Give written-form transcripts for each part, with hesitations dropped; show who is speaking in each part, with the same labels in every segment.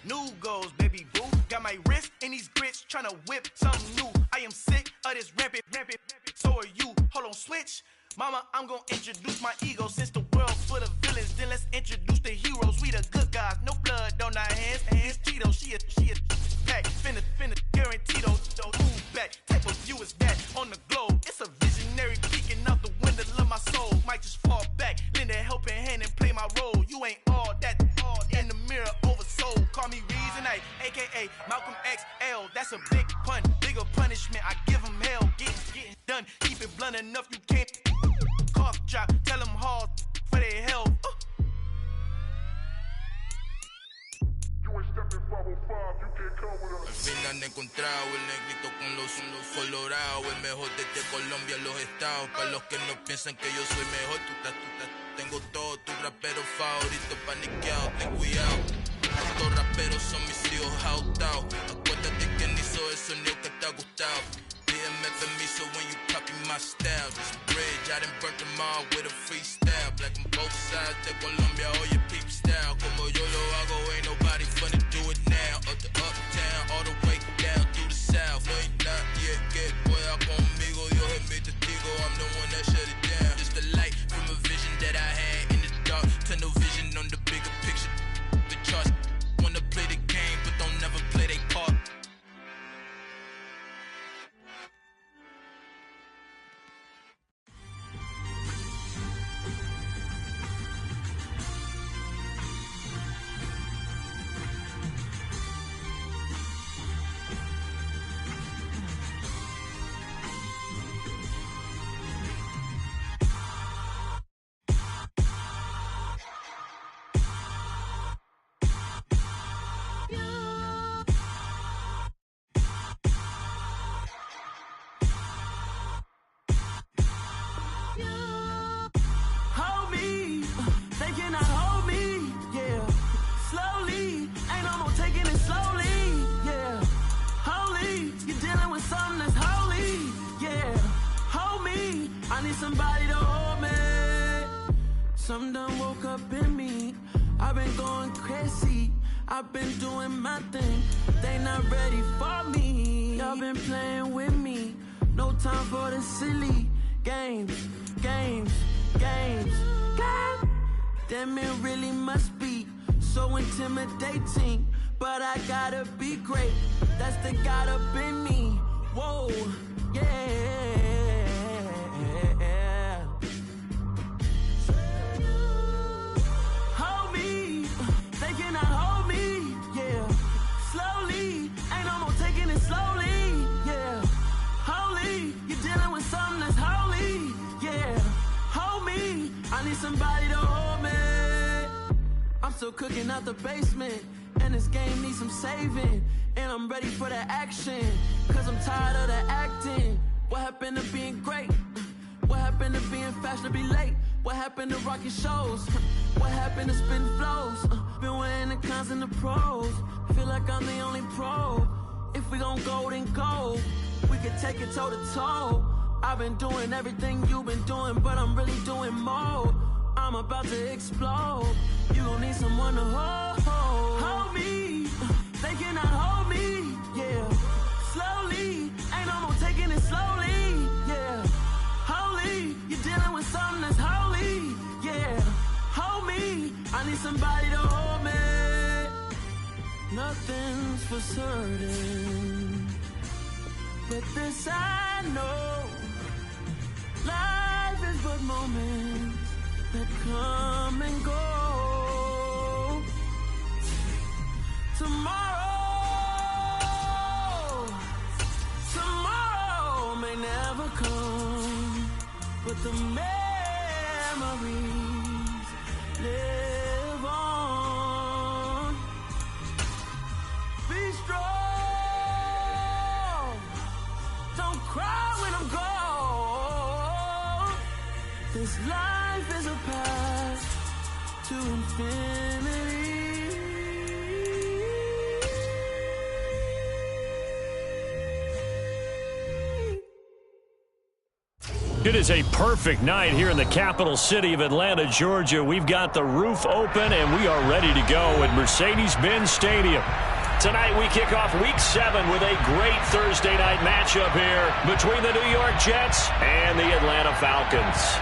Speaker 1: New goals, baby boo. Got my wrist in these grits, tryna whip something new. I am sick of this rampant. So are you. Hold on, switch. Mama, I'm gonna introduce my ego. Since the world's full of villains, then let's introduce the heroes. We the good guys, no blood on our hands. Hands Cheeto, she is back. Finna, guaranteed though. Move back, type of view is that on the globe. It's a visionary peeking out the window of my soul. Might just fall back, lend a helping hand and play my role. You ain't all that. In the mirror, oversold. Call me Reason A, aka Malcolm XL. That's a big pun, bigger punishment. I give him hell, getting done. Keep it blunt enough, you can't. Cough drop, tell them hard for their health.
Speaker 2: Al fin han encontrado el negrito con los colorados, el mejor desde Colombia, los estados. Para los que no piensan que yo soy mejor, tengo todo, tu rapero favorito paniqueado, ten cuidado. Estos raperos son mis hijos jautados. Acuérdate quién hizo el sonido que te ha gustado. Pídeme permiso when you copy my style. This bridge, I done burnt them all with a freestyle. Black on both sides de Colombia, oye peep style. Como yo lo hago, ain't nobody finna do it now. Up to uptown, all the way down through the south. No hay nadie que pueda conmigo, Dios es mi testigo. I'm the one that shut it down. Just the light from a vision that I had in the dark. Tunnel vision on the bigger picture. The charts wanna play the game, but don't never play their part.
Speaker 3: Somebody to hold me. Something done woke up in me. I've been going crazy. I've been doing my thing. They not ready for me. Y'all been playing with me. No time for the silly games. Damn, it really must be so intimidating. But I gotta be great. That's the God up in me. Whoa, yeah. Somebody to hold me. I'm still cooking out the basement, and this game needs some saving. And I'm ready for the action, cause I'm tired of the acting. What happened to being great? What happened to being fashionably late? What happened to rocking shows? What happened to spin flows? Been weighing the cons and the pros. Feel like I'm the only pro. If we gon' go, then go. We could take it toe to toe. I've been doing everything you've been doing, but I'm really doing more. I'm about to explode. You gon' need someone to hold me. They cannot hold me, yeah. Slowly, ain't no more taking it slowly, yeah. Holy, you're dealing with something that's holy, yeah. Hold me, I need somebody to hold me. Nothing's for certain, but this I know. Life is but moments that come and go. Tomorrow may never come, but the memories live on. Be strong, don't cry when I'm gone. This life is a path to infinity.
Speaker 4: It is a perfect night here in the capital city of Atlanta, Georgia. We've got the roof open, and we are ready to go at Mercedes-Benz Stadium. Tonight we kick off Week 7 with a great Thursday night matchup here between the New York Jets and the Atlanta Falcons.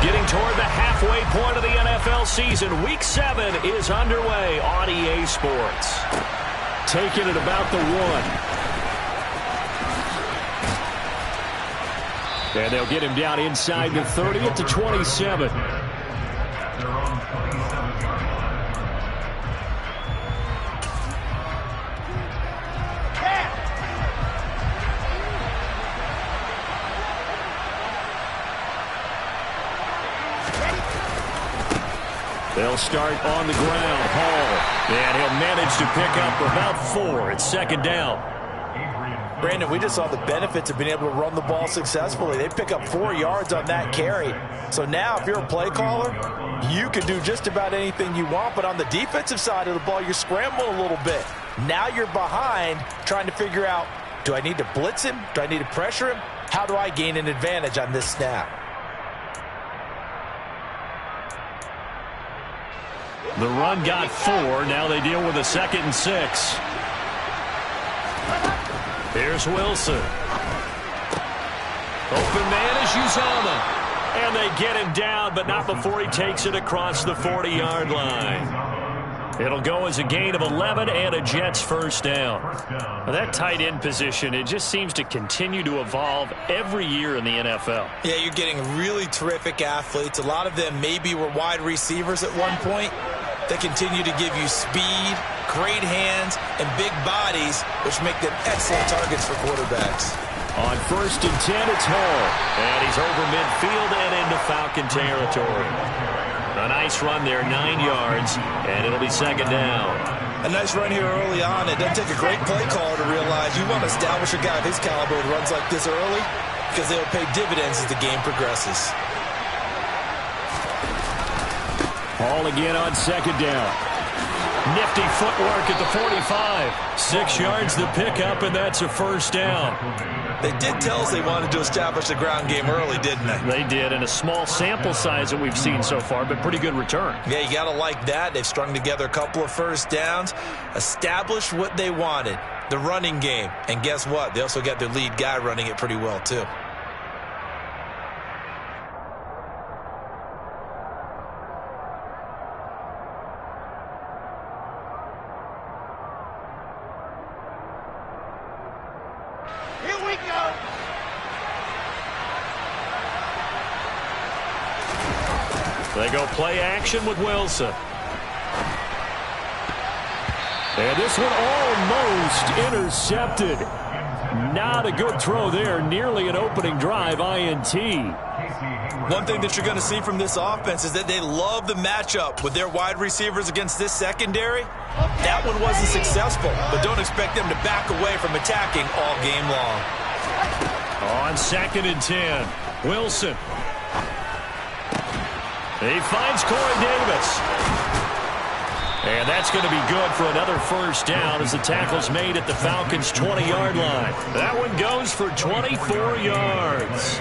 Speaker 4: Getting toward the halfway point of the NFL season, Week 7 is underway on EA Sports. Taking it about the 1. And they'll get him down inside the 30 at the 27. They'll start on the ground. Hall. And he'll manage to pick up about 4. It's second down.
Speaker 5: Brandon, we just saw the benefits of being able to run the ball successfully. They pick up 4 yards on that carry. So now if you're a play caller, you can do just about anything you want. But on the defensive side of the ball, you're scrambling a little bit. Now you're behind trying to figure out, do I need to blitz him? Do I need to pressure him? How do I gain an advantage on this snap?
Speaker 4: The run got 4. Now they deal with a 2nd and 6. Here's Wilson. Open man is Uzomah. And they get him down, but not before he takes it across the 40-yard line. It'll go as a gain of 11 and a Jets first down.
Speaker 6: Well, that tight end position, it just seems to continue to evolve every year in the NFL.
Speaker 5: Yeah, you're getting really terrific athletes. A lot of them maybe were wide receivers at one point. They continue to give you speed, great hands, and big bodies, which make them excellent targets for quarterbacks.
Speaker 4: On 1st and 10, it's Hall. And he's over midfield and into Falcon territory. A nice run there, 9 yards, and it'll be second down.
Speaker 5: A nice run here early on. It doesn't take a great play caller to realize you want to establish a guy of his caliber with runs like this early because they'll pay dividends as the game progresses.
Speaker 4: Hall again on second down. Nifty footwork at the 45. 6 yards the pickup, and that's a first down.
Speaker 5: They did tell us they wanted to establish the ground game early, didn't they?
Speaker 6: They did, and a small sample size that we've seen so far, but pretty good return.
Speaker 5: Yeah, you got to like that. They've strung together a couple of first downs, established what they wanted, the running game. And guess what? They also got their lead guy running it pretty well, too.
Speaker 4: They go play action with Wilson. And this one almost intercepted. Not a good throw there. Nearly an opening drive INT.
Speaker 5: One thing that you're going to see from this offense is that they love the matchup with their wide receivers against this secondary. That one wasn't successful, but don't expect them to back away from attacking all game long.
Speaker 4: On 2nd and 10, Wilson. He finds Corey Davis. And that's going to be good for another first down as the tackle's made at the Falcons' 20-yard line. That one goes for 24 yards.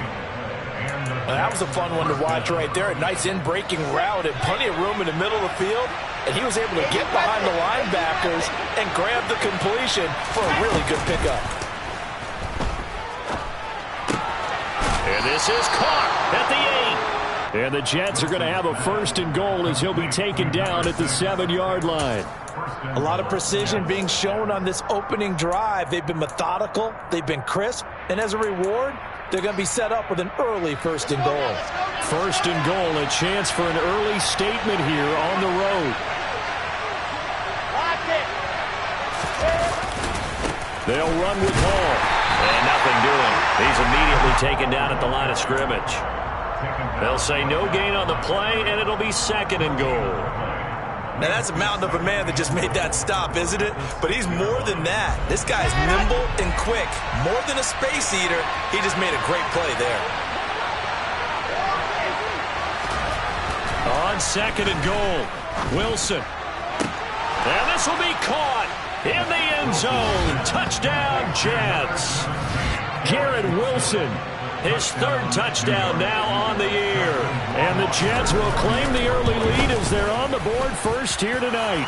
Speaker 5: Well, that was a fun one to watch right there. A nice in-breaking route and plenty of room in the middle of the field. And he was able to get behind the linebackers and grab the completion for a really good pickup.
Speaker 4: And this is caught at the 8. And the Jets are going to have a 1st and goal as he'll be taken down at the 7-yard line.
Speaker 5: A lot of precision being shown on this opening drive. They've been methodical. They've been crisp. And as a reward, they're going to be set up with an early 1st and goal.
Speaker 4: 1st and goal, a chance for an early statement here on the road. They'll run with Hall. And nothing doing. He's immediately taken down at the line of scrimmage. They'll say no gain on the play, and it'll be 2nd and goal.
Speaker 5: Now, that's a mountain of a man that just made that stop, isn't it? But he's more than that. This guy's nimble and quick. More than a space eater, he just made a great play there.
Speaker 4: On on 2nd and goal. Wilson. And this will be caught in the end zone. Touchdown, Jets. Garrett Wilson, his 3rd touchdown now on the year. And the Jets will claim the early lead as they're on the board first here tonight.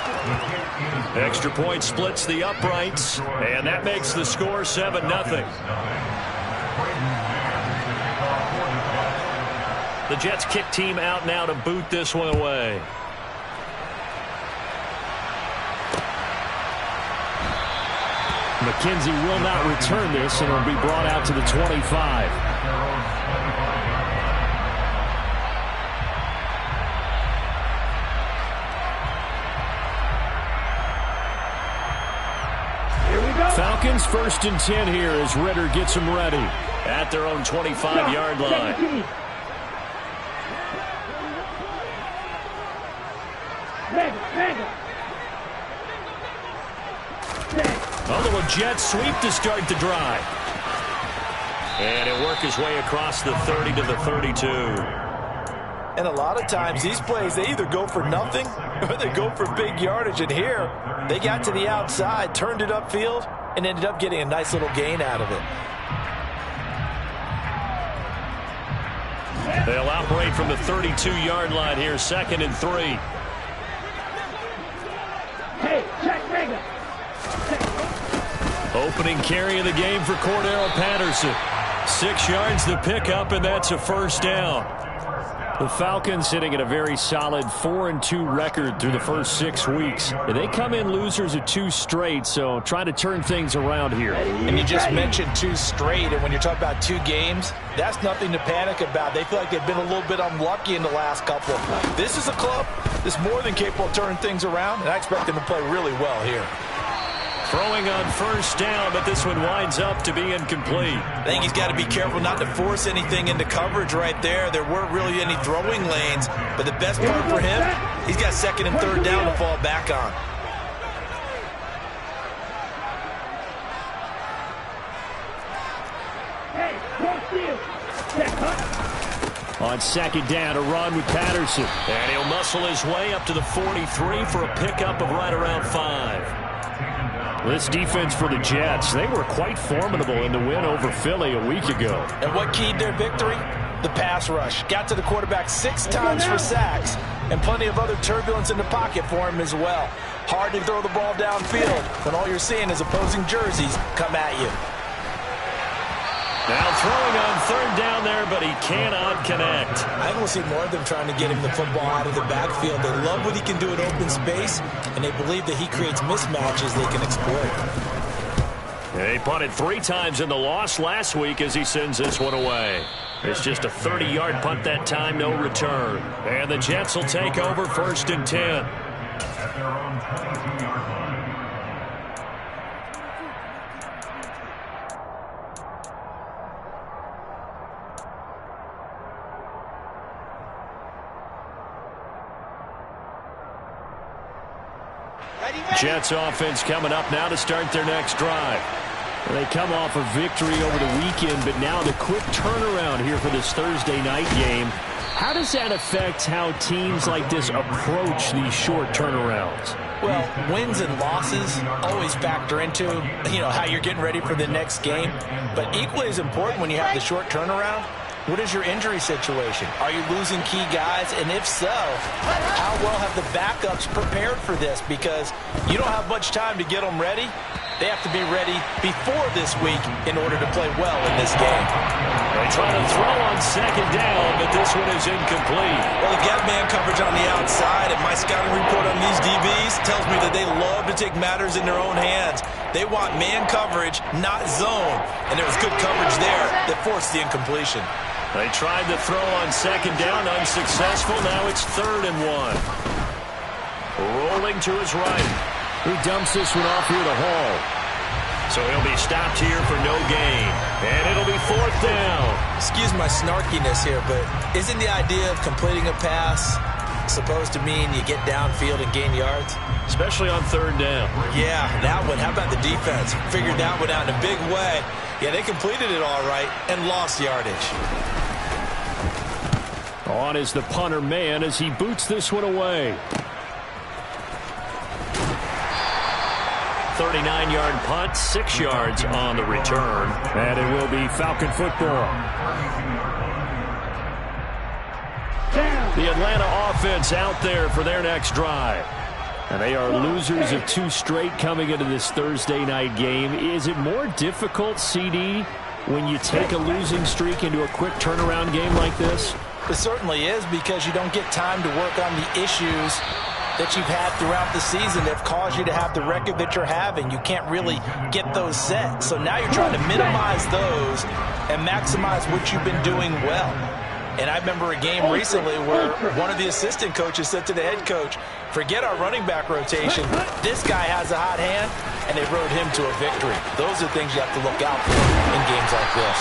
Speaker 4: Extra point splits the uprights, and that makes the score 7-0. The Jets kick team out now to boot this one away. McKenzie will not return this, and it'll be brought out to the 25. Falcons 1st and 10 here as Ritter gets them ready at their own 25-yard line. A little jet sweep to start the drive. And it'll work his way across the 30 to the 32.
Speaker 5: And a lot of times these plays, they either go for nothing or they go for big yardage. And here, they got to the outside, turned it upfield, and ended up getting a nice little gain out of it.
Speaker 4: They'll operate from the 32-yard line here, 2nd and 3.
Speaker 7: Hey, check Vega.
Speaker 4: Opening carry of the game for Cordero Patterson. 6 yards the pickup, and that's a 1st down. The Falcons sitting at a very solid 4-2 record through the first 6 weeks. They come in losers of 2 straight, so trying to turn things around here.
Speaker 5: And you just mentioned 2 straight, and when you're talking about 2 games, that's nothing to panic about. They feel like they've been a little bit unlucky in the last couple. This is a club that's more than capable of turning things around, and I expect them to play really well here.
Speaker 4: Throwing on 1st down, but this one winds up to be incomplete.
Speaker 5: I think he's got to be careful not to force anything into coverage right there. There weren't really any throwing lanes, but the best part for him, he's got 2nd and 3rd down to fall back on.
Speaker 4: On 2nd down, a run with Patterson. And he'll muscle his way up to the 43 for a pickup of right around 5. This defense for the Jets, they were quite formidable in the win over Philly a week ago.
Speaker 5: And what keyed their victory? The pass rush. Got to the quarterback 6 times for sacks, and plenty of other turbulence in the pocket for him as well. Hard to throw the ball downfield when all you're seeing is opposing jerseys come at you.
Speaker 4: Now throwing on 3rd down there, but he cannot connect.
Speaker 5: I will see more of them trying to get him the football out of the backfield. They love what he can do in open space, and they believe that he creates mismatches they can exploit.
Speaker 4: He punted 3 times in the loss last week as he sends this one away. It's just a 30-yard punt that time, no return. And the Jets will take over 1st and 10. Jets offense coming up now to start their next drive. They come off a victory over the weekend, but now the quick turnaround here for this Thursday night game. How does that affect how teams like this approach these short turnarounds?
Speaker 5: Well, wins and losses always factor into, how you're getting ready for the next game. But equally as important when you have the short turnaround, what is your injury situation? Are you losing key guys? And if so, how well have the backups prepared for this? Because you don't have much time to get them ready. They have to be ready before this week in order to play well in this game.
Speaker 4: They try to throw on 2nd down, but this one is incomplete.
Speaker 5: Well, they've got man coverage on the outside, and my scouting report on these DBs tells me that they love to take matters in their own hands. They want man coverage, not zone. And there was good coverage there that forced the incompletion.
Speaker 4: They tried to throw on 2nd down, unsuccessful. Now it's 3rd and 1. Rolling to his right. He dumps this one off here to Hall. So he'll be stopped here for no gain. And it'll be 4th down.
Speaker 5: Excuse my snarkiness here, but isn't the idea of completing a pass supposed to mean you get downfield and gain yards?
Speaker 4: Especially on 3rd down.
Speaker 5: Yeah, that one. How about the defense? Figured that one out in a big way. Yeah, they completed it all right and lost yardage.
Speaker 4: On is the punter man as he boots this one away. 39-yard punt, 6 yards on the return. And it will be Falcon football. The Atlanta offense out there for their next drive. And they are losers of 2 straight coming into this Thursday night game. Is it more difficult, CD, when you take a losing streak into a quick turnaround game like this?
Speaker 5: It certainly is, because you don't get time to work on the issues that you've had throughout the season that have caused you to have the record that you're having. You can't really get those set. So now you're trying to minimize those and maximize what you've been doing well. And I remember a game recently where one of the assistant coaches said to the head coach, forget our running back rotation. This guy has a hot hand, and they rode him to a victory. Those are things you have to look out for in games like this.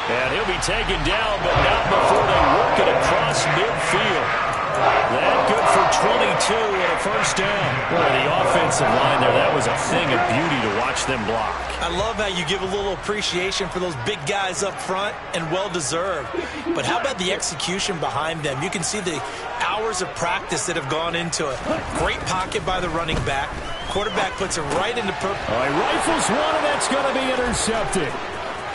Speaker 4: And he'll be taken down, but not before they work it across midfield. That good for 22 and a first down. Boy, the offensive line there, that was a thing of beauty to watch them block.
Speaker 5: I love how you give a little appreciation for those big guys up front, and well-deserved. But how about the execution behind them? You can see the hours of practice that have gone into it. Great pocket by the running back. Quarterback puts it right into
Speaker 4: All right, rifles one, and that's going to be intercepted.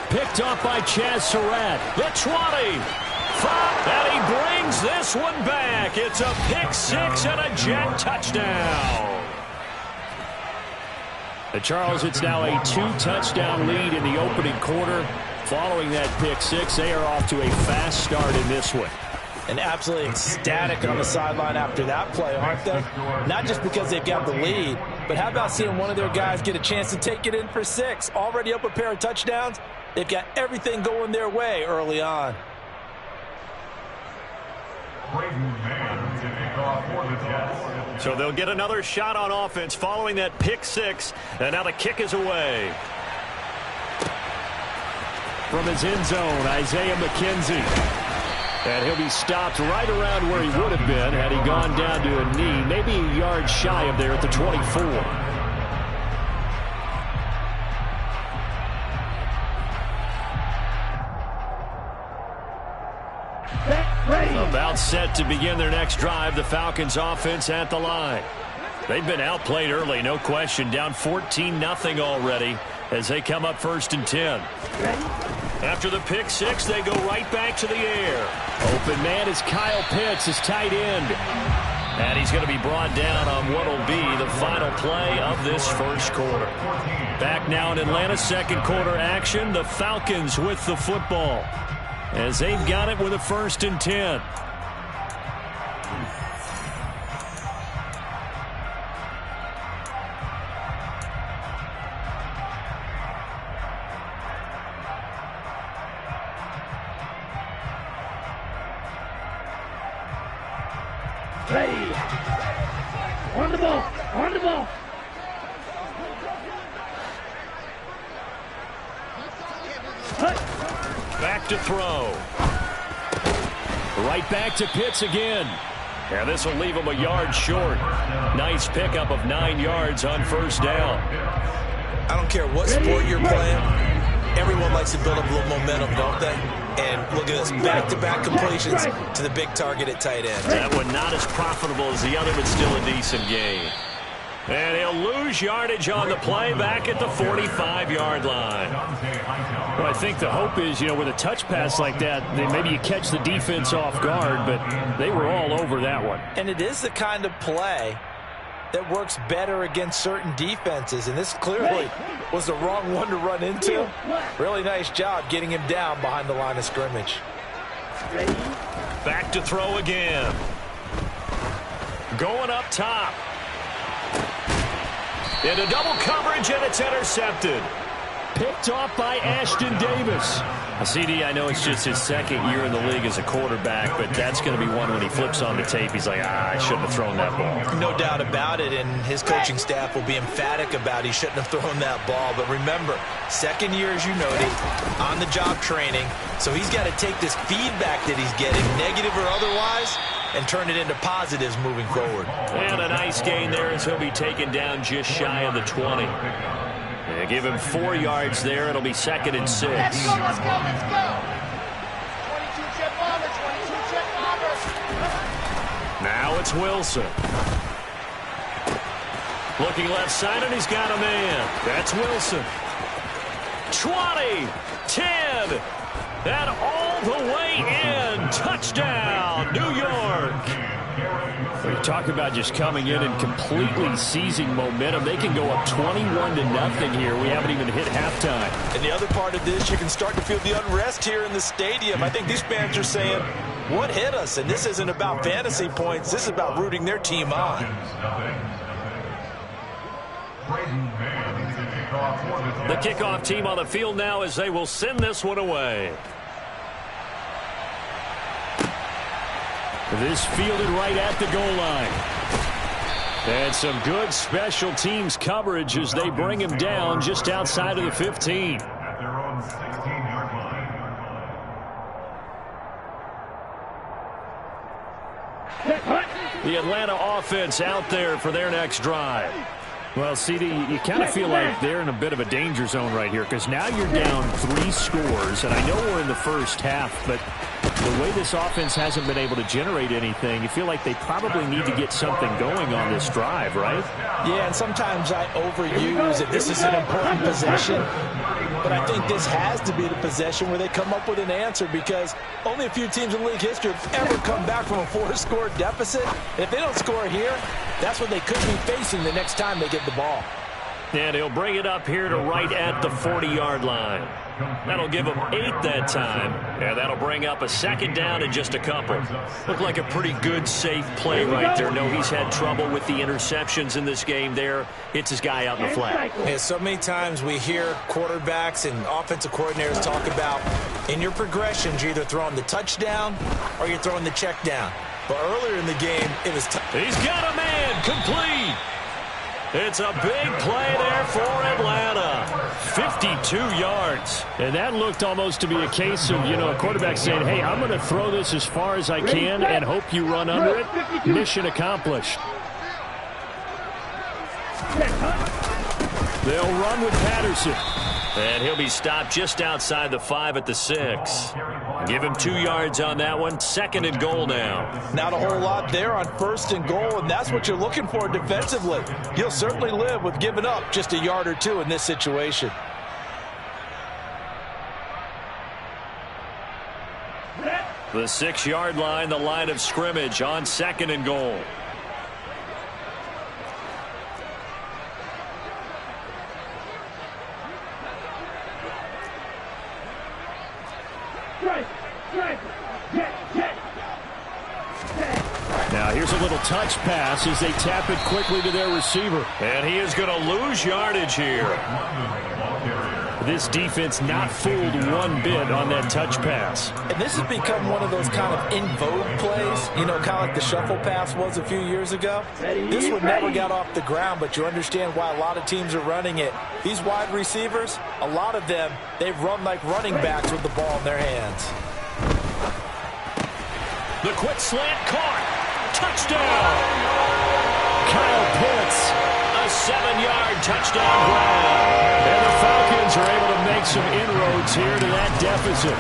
Speaker 4: Picked up by Chaz Surratt. The 20. And he brings this one back. It's a pick 6 and a Jet touchdown. And Charles, it's now a 2-touchdown lead in the opening quarter. Following that pick 6, they are off to a fast start in this one.
Speaker 5: And absolutely ecstatic on the sideline after that play, aren't they? Not just because they've got the lead, but how about seeing one of their guys get a chance to take it in for 6? Already up a pair of touchdowns. They've got everything going their way early on.
Speaker 4: So they'll get another shot on offense following that pick 6. And now the kick is away. From his end zone, Isaiah McKenzie. And he'll be stopped right around where he would have been had he gone down to a knee, maybe a yard shy of there at the 24. About set to begin their next drive, the Falcons offense at the line. They've been outplayed early, no question, down 14-0 already as they come up 1st and 10. After the pick 6, they go right back to the air. Open man is Kyle Pitts, his tight end. And he's going to be brought down on what will be the final play of this first quarter. Back now in Atlanta, second quarter action. The Falcons with the football as they've got it with a 1st and 10.
Speaker 7: Ready. On the ball. On the ball.
Speaker 4: Back to throw. Right back to Pitts again. And this will leave him a yard short. Nice pickup of 9 yards on 1st down.
Speaker 5: I don't care what sport you're playing. Everyone likes to build up a little momentum, don't they? And look at this, back-to-back completions to the big target at tight end.
Speaker 4: That one not as profitable as the other, but still a decent gain. And he'll lose yardage on the play back at the 45-yard line. Well, I think the hope is, with a touch pass like that, maybe you catch the defense off guard, but they were all over that one.
Speaker 5: And it is the kind of play that works better against certain defenses, and this clearly was the wrong one to run into. Really nice job getting him down behind the line of scrimmage.
Speaker 4: Back to throw again. Going up top. Into double coverage, and it's intercepted. Picked off by Ashton Davis. CD, I know it's just his 2nd year in the league as a quarterback, but that's going to be one when he flips on the tape. He's like, I shouldn't have thrown that ball.
Speaker 5: No doubt about it, and his coaching staff will be emphatic about he shouldn't have thrown that ball. But remember, 2nd year, as you noted, on-the-job training, so he's got to take this feedback that he's getting, negative or otherwise, and turn it into positives moving forward.
Speaker 4: And a nice gain there as he'll be taken down just shy of the 20. They give him 4 yards there. It'll be 2nd and 6.
Speaker 1: Let's go, let's go, let's go. 22 jet bomber, 22 jet bomber.
Speaker 4: It's Wilson. Looking left side, and he's got a man. That's Wilson. 20, 10, and all the way in. Touchdown, New York. We talk about just coming in and completely seizing momentum. They can go up 21-0 here. We haven't even hit halftime.
Speaker 5: And the other part of this, you can start to feel the unrest here in the stadium. I think these fans are saying, what hit us? And this isn't about fantasy points. This is about rooting their team on.
Speaker 4: The kickoff team on the field now as they will send this one away. This fielded right at the goal line. And some good special teams coverage as they bring him down just outside of the 15. The Atlanta offense out there for their next drive. Well, CD, you kind of feel like they're in a bit of a danger zone right here because now you're down 3 scores, and I know we're in the first half, but the way this offense hasn't been able to generate anything, you feel like they probably need to get something going on this drive, right?
Speaker 5: Yeah, and sometimes I overuse it. This is an important possession, but I think this has to be the possession where they come up with an answer because only a few teams in league history have ever come back from a 4-score deficit. And if they don't score here, that's what they could be facing the next time they get the ball.
Speaker 4: And he'll bring it up here to right at the 40-yard line. That'll give him 8 that time. And that'll bring up a second down and just a couple. Looked like a pretty good, safe play right there. No, he's had trouble with the interceptions in this game there. Hits his guy out in the flat.
Speaker 5: Yeah, so many times we hear quarterbacks and offensive coordinators talk about in your progressions, you're either throwing the touchdown or you're throwing the check down. But earlier in the game, it was
Speaker 4: he's got a man complete. It's a big play there for Atlanta. 52 yards. And that looked almost to be a case of, a quarterback saying, hey, I'm going to throw this as far as I can and hope you run under it. Mission accomplished. They'll run with Patterson. And he'll be stopped just outside the 5 at the 6. Give him 2 yards on that one. 2nd and goal now.
Speaker 5: Not a whole lot there on 1st and goal, and that's what you're looking for defensively. You'll certainly live with giving up just a yard or 2 in this situation.
Speaker 4: The 6-yard line, the line of scrimmage on 2nd and goal. Now here's a little touch pass as they tap it quickly to their receiver. And he is going to lose yardage here. This defense not fooled one bit on that touch pass.
Speaker 5: And this has become one of those kind of in vogue plays, kind of like the shuffle pass was a few years ago. This one never got off the ground, but you understand why a lot of teams are running it. These wide receivers, a lot of them, they run like running backs with the ball in their hands.
Speaker 4: The quick slant caught. Touchdown! Kyle Pitts, a 7-yard touchdown grab. And the Falcons are able to make some inroads here to that deficit.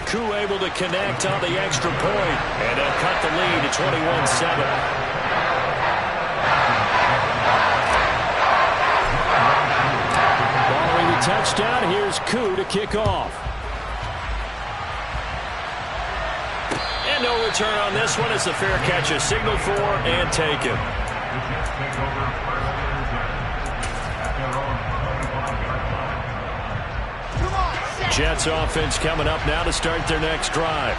Speaker 4: Koo able to connect on the extra point. And they'll cut the lead to 21-7. Following the touchdown, here's Koo to kick off. And no return on this one. It's a fair catch, a signal for and taken. Jets offense coming up now to start their next drive.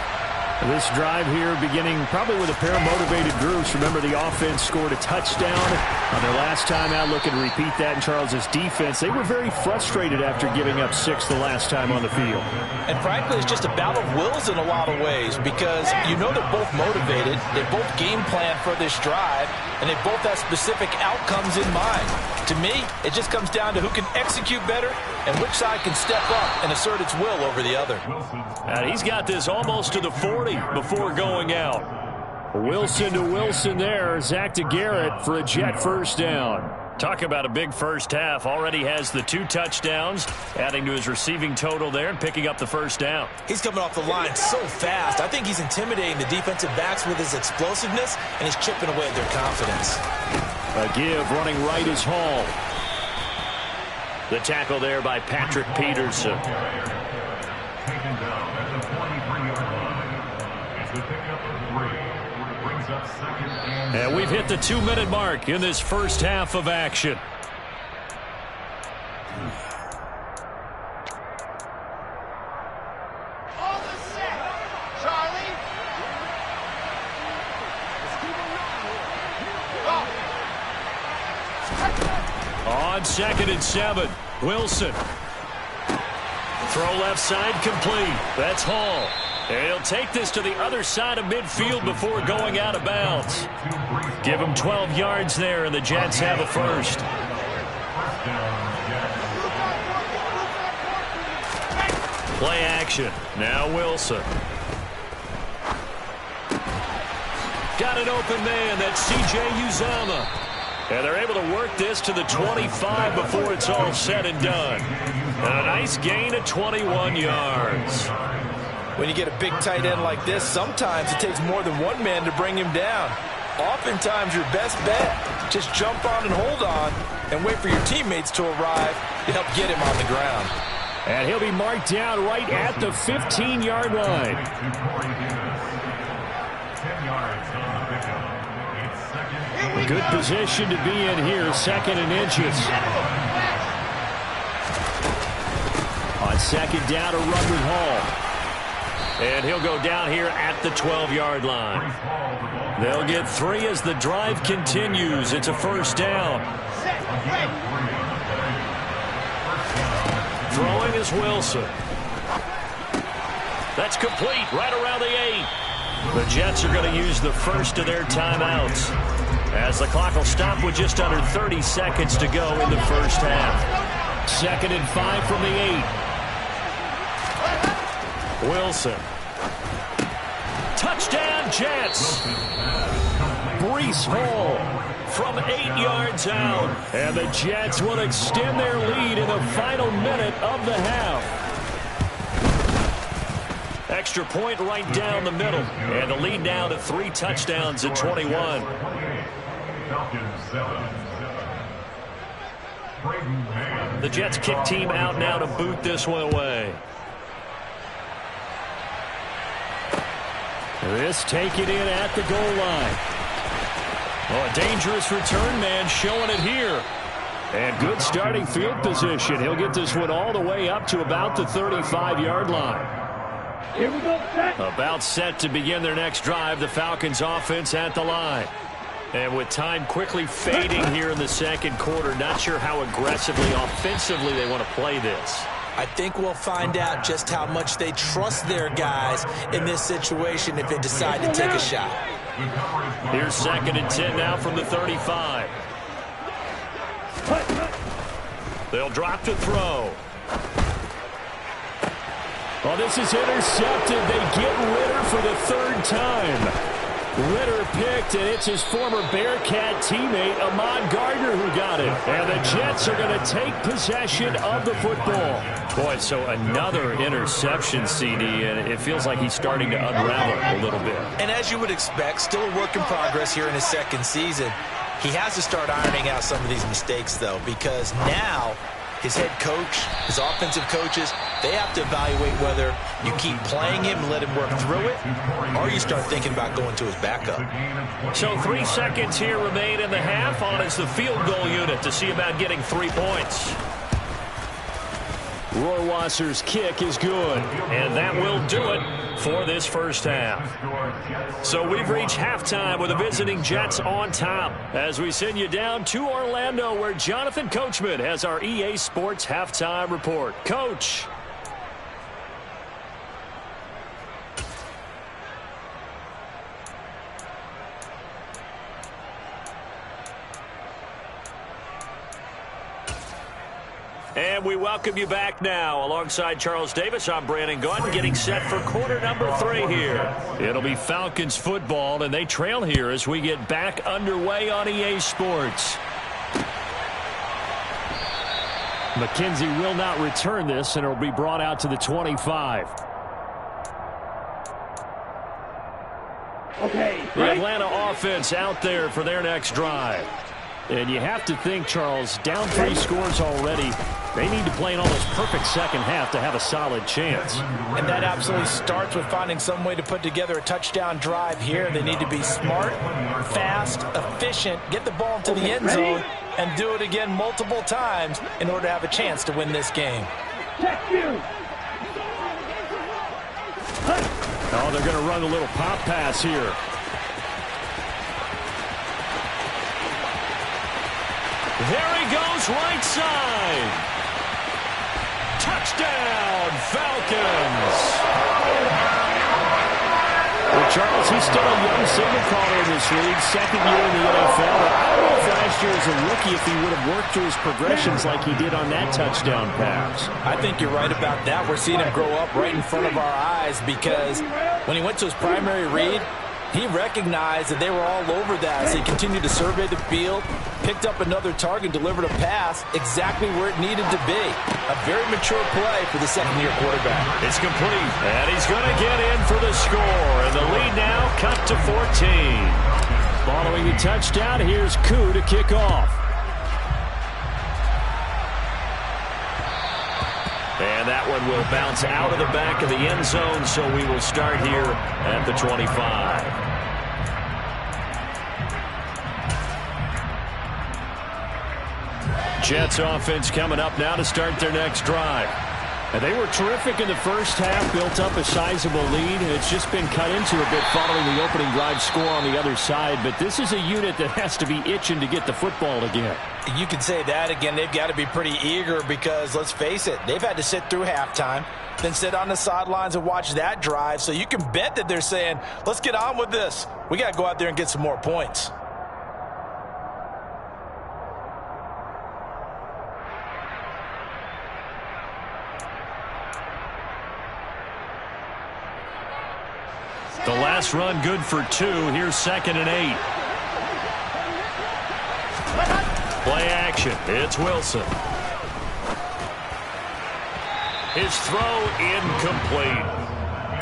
Speaker 4: This drive here beginning probably with a pair of motivated groups. Remember, the offense scored a touchdown on their last time out. Looking to repeat that in Charles's defense. They were very frustrated after giving up 6 the last time on the field.
Speaker 5: And frankly, it's just a battle of wills in a lot of ways because they're both motivated. They both game plan for this drive, and they both have specific outcomes in mind. To me, it just comes down to who can execute better and which side can step up and assert its will over the other.
Speaker 4: And he's got this almost to the 40 before going out. Wilson to Wilson there. Zach to Garrett for a Jet first down. Talk about a big first half. Already has the 2 touchdowns, adding to his receiving total there and picking up the first down.
Speaker 5: He's coming off the line so fast. I think he's intimidating the defensive backs with his explosiveness, and he's chipping away at their confidence.
Speaker 4: A give running right is Hall. The tackle there by Patrick Peterson. And we've hit the 2-minute mark in this first half of action. On 2nd and 7, Wilson. Throw left side complete. That's Hall. And he'll take this to the other side of midfield before going out of bounds. Give him 12 yards there, and the Jets have a first. Play action. Now Wilson. Got an open man. That's C.J. Uzomah. And they're able to work this to the 25 before it's all said and done. And a nice gain of 21 yards.
Speaker 5: When you get a big tight end like this, sometimes it takes more than one man to bring him down. Oftentimes, your best bet, just jump on and hold on and wait for your teammates to arrive to help get him on the ground.
Speaker 4: And he'll be marked down right at the 15-yard line. Good position to be in here, 2nd and inches. On 2nd down to run with Hall. And he'll go down here at the 12-yard line. They'll get 3 as the drive continues. It's a first down. Throwing is Wilson. That's complete right around the 8. The Jets are going to use the first of their timeouts, as the clock will stop with just under 30 seconds to go in the first half. 2nd and 5 from the 8. Wilson. Touchdown, Jets. Breece Hall from 8 yards out. And the Jets will extend their lead in the final minute of the half. Extra point right down the middle. And the lead now to 3 touchdowns at 21. The Jets kick team out now to boot this one away. This taken in at the goal line. Oh, a dangerous return man showing it here. And good starting field position. He'll get this one all the way up to about the 35-yard line.
Speaker 7: Here we go, set.
Speaker 4: About set to begin their next drive. The Falcons offense at the line. And with time quickly fading here in the second quarter, not sure how aggressively, offensively they want to play this.
Speaker 5: I think we'll find out just how much they trust their guys in this situation if they decide to take a shot.
Speaker 4: Here's 2nd and 10 now from the 35. They'll drop to throw. Oh, this is intercepted. They get Ritter for the 3rd time. Ritter picked, and it's his former Bearcat teammate, Ahmad Gardner, who got it. And the Jets are going to take possession of the football. Boy, so another interception, CD, and it feels like he's starting to unravel a little bit.
Speaker 5: And as you would expect, still a work in progress here in his 2nd season. He has to start ironing out some of these mistakes, though, because now his head coach, his offensive coaches, they have to evaluate whether you keep playing him and let him work through it, or you start thinking about going to his backup.
Speaker 4: So 3 seconds here remain in the half. On is the field goal unit to see about getting 3 points. Rohrwasser's kick is good, and that will do it for this first half. So we've reached halftime with the visiting Jets on top as we send you down to Orlando, where Jonathan Coachman has our EA Sports halftime report. Coach. And we welcome you back now. Alongside Charles Davis, I'm Brandon Gaudin, getting set for quarter number 3 here. It'll be Falcons football, and they trail here as we get back underway on EA Sports. McKenzie will not return this, and it will be brought out to the 25.
Speaker 7: Okay.
Speaker 4: The Atlanta offense out there for their next drive. And you have to think, Charles, down 3 scores already. They need to play an almost perfect second half to have a solid chance.
Speaker 5: And that absolutely starts with finding some way to put together a touchdown drive here. They need to be smart, fast, efficient, get the ball into the end zone, and do it again multiple times in order to have a chance to win this game.
Speaker 4: Oh, they're going to run a little pop pass here. There he goes, right side. Touchdown, Falcons. Well, Charles, he's still a young signal caller in this league, second year in the NFL. I don't know if last year as a rookie if he would have worked through his progressions like he did on that touchdown pass.
Speaker 5: I think you're right about that. We're seeing him grow up right in front of our eyes because when he went to his primary read, he recognized that they were all over that. So he continued to survey the field, picked up another target, delivered a pass exactly where it needed to be. A very mature play for the second-year quarterback.
Speaker 4: It's complete, and he's going to get in for the score. And the lead now cut to 14. Following the touchdown, here's Koo to kick off. And that one will bounce out of the back of the end zone, so we will start here at the 25. Jets offense coming up now to start their next drive. And they were terrific in the first half, built up a sizable lead. It's just been cut into a bit following the opening drive score on the other side. But this is a unit that has to be itching to get the football again.
Speaker 5: You can say that again. They've got to be pretty eager because, let's face it, they've had to sit through halftime, then sit on the sidelines and watch that drive. So you can bet that they're saying, let's get on with this. We got to go out there and get some more points.
Speaker 4: The last run good for 2. Here's 2nd and 8. Play action. It's Wilson. His throw incomplete.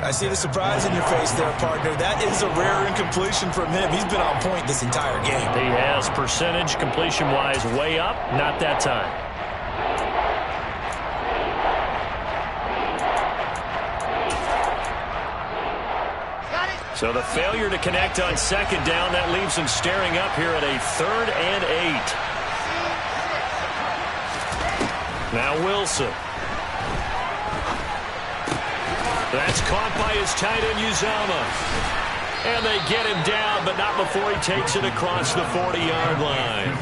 Speaker 5: I see the surprise in your face there, partner. That is a rare incompletion from him. He's been on point this entire game.
Speaker 4: He has percentage completion-wise way up. Not that time. So the failure to connect on 2nd down, that leaves him staring up here at a 3rd and 8. Now Wilson. That's caught by his tight end, Uzama. And they get him down, but not before he takes it across the 40-yard line.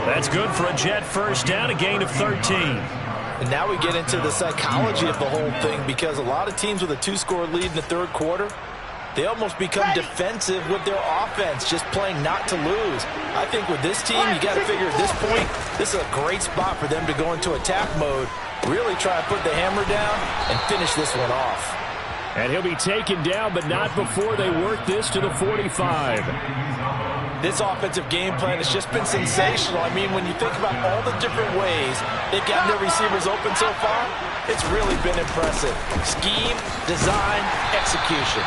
Speaker 4: That's good for a Jet first down, a gain of 13.
Speaker 5: And now we get into the psychology of the whole thing because a lot of teams with a 2-score lead in the third quarter, they almost become defensive with their offense, just playing not to lose. I think with this team, you got to figure at this point, this is a great spot for them to go into attack mode, really try to put the hammer down and finish this one off.
Speaker 4: And he'll be taken down, but not before they work this to the 45.
Speaker 5: This offensive game plan has just been sensational. I mean, when you think about all the different ways they've gotten their receivers open so far, it's really been impressive. Scheme, design, execution.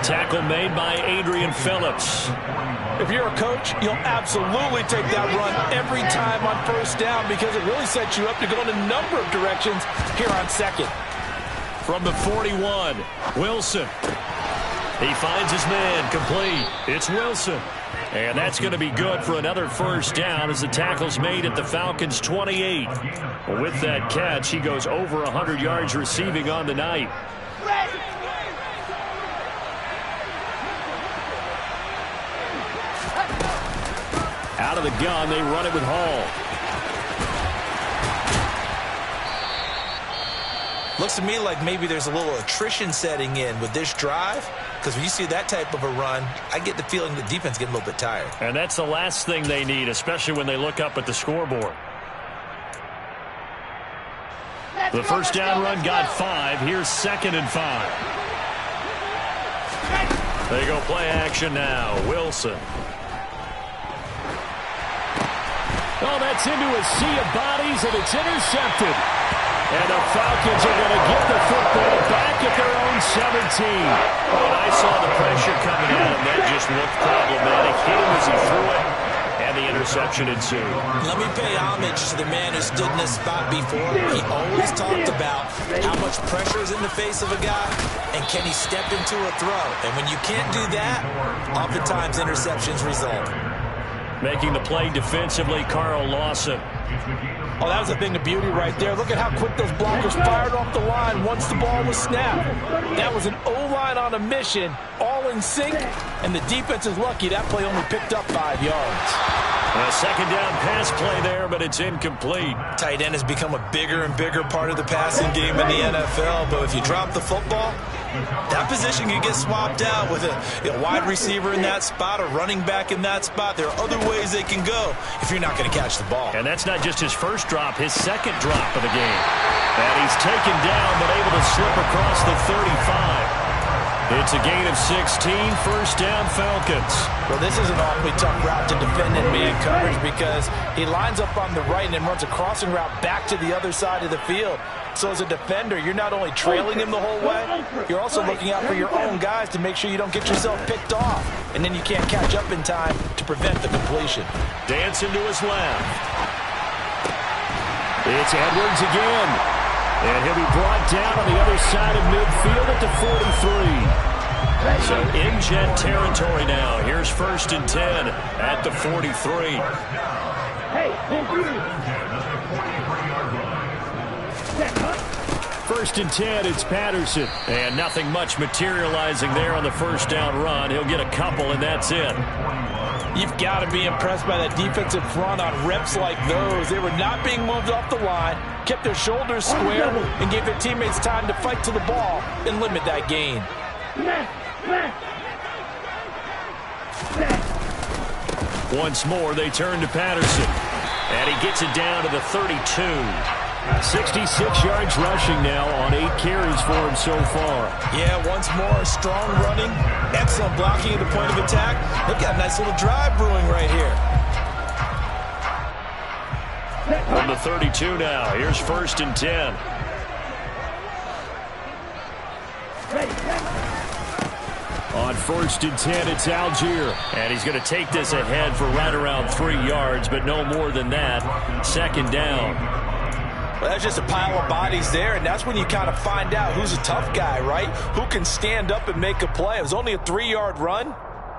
Speaker 4: Tackle made by Adrian Phillips.
Speaker 5: If you're a coach, you'll absolutely take that run every time on first down because it really sets you up to go in a number of directions here on 2nd.
Speaker 4: From the 41, Wilson. He finds his man, complete. It's Wilson. And that's going to be good for another first down as the tackle's made at the Falcons' 28. With that catch, he goes over 100 yards receiving on the night. Out of the gun, they run it with Hall.
Speaker 5: Looks to me like maybe there's a little attrition setting in with this drive, because when you see that type of a run, I get the feeling the defense getting a little bit tired.
Speaker 4: And that's the last thing they need, especially when they look up at the scoreboard. The first down run got 5. Here's 2nd and 5. They go play action now. Wilson. Oh, that's into a sea of bodies, and it's intercepted. And the Falcons are going to get the football back at their own 17. When I saw the pressure coming at him, that just looked problematic. Hit him as he threw it, and the interception ensued.
Speaker 5: Let me pay homage to the man who stood in this spot before. He always talked about how much pressure is in the face of a guy, and can he step into a throw. And when you can't do that, oftentimes interceptions result.
Speaker 4: Making the play defensively, Carl Lawson.
Speaker 5: Oh, that was a thing of beauty right there. Look at how quick those blockers fired off the line once the ball was snapped. That was an O-line on a mission, all in sync, and the defense is lucky that play only picked up 5 yards.
Speaker 4: A second down pass play there, but it's incomplete.
Speaker 5: Tight end has become a bigger and bigger part of the passing game in the NFL, but if you drop the football, that position can get swapped out with a wide receiver in that spot, a running back in that spot. There are other ways they can go if you're not going to catch the ball.
Speaker 4: And that's not just his first drop, his second drop of the game. And he's taken down, but able to slip across the 35. It's a gain of 16, first down Falcons.
Speaker 5: Well, this is an awfully tough route to defend in man coverage because he lines up on the right and then runs a crossing route back to the other side of the field. So as a defender, you're not only trailing him the whole way, you're also looking out for your own guys to make sure you don't get yourself picked off. And then you can't catch up in time to prevent the completion.
Speaker 4: Dancing to his left. It's Edwards again. And he'll be brought down on the other side of midfield at the 43. So in jet territory now. Here's 1st and 10 at the 43. First and 10, it's Patterson. And nothing much materializing there on the first down run. He'll get a couple, and that's it.
Speaker 5: You've got to be impressed by that defensive front on reps like those. They were not being moved off the line, kept their shoulders square, and gave their teammates time to fight to the ball and limit that gain.
Speaker 4: Once more, they turn to Patterson. And he gets it down to the 32. 66 yards rushing now on 8 carries for him so far. Yeah, once more, strong running, excellent blocking at the point of attack. They've got a nice little drive brewing right here. From the 32 now, here's 1st and 10. On 1st and 10, it's Algier. And he's going to take this ahead for right around 3 yards, but no more than that. 2nd down.
Speaker 5: Well, that's just a pile of bodies there, and that's when you kind of find out who's a tough guy, right? Who can stand up and make a play. It was only a 3-yard run,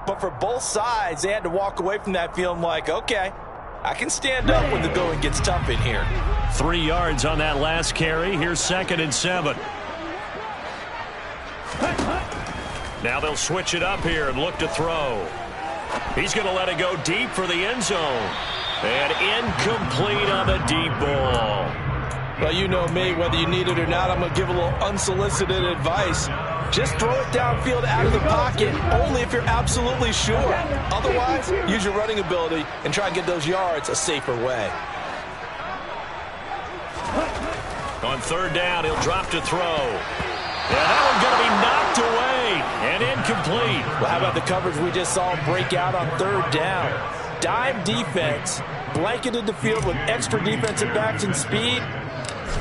Speaker 5: but for both sides, they had to walk away from that feeling like, okay, I can stand up when the going gets tough in here.
Speaker 4: 3 yards on that last carry. Here's 2nd and 7. Now they'll switch it up here and look to throw. He's going to let it go deep for the end zone. And incomplete on the deep ball.
Speaker 5: Well, you know me, whether you need it or not, I'm going to give a little unsolicited advice. Just throw it downfield out of the pocket, only if you're absolutely sure. Otherwise, use your running ability and try and get those yards a safer way.
Speaker 4: On 3rd down, he'll drop to throw. And that one's going to be knocked away and incomplete.
Speaker 5: Well, how about the coverage we just saw him break out on 3rd down? Dime defense, blanketed the field with extra defensive backs and speed,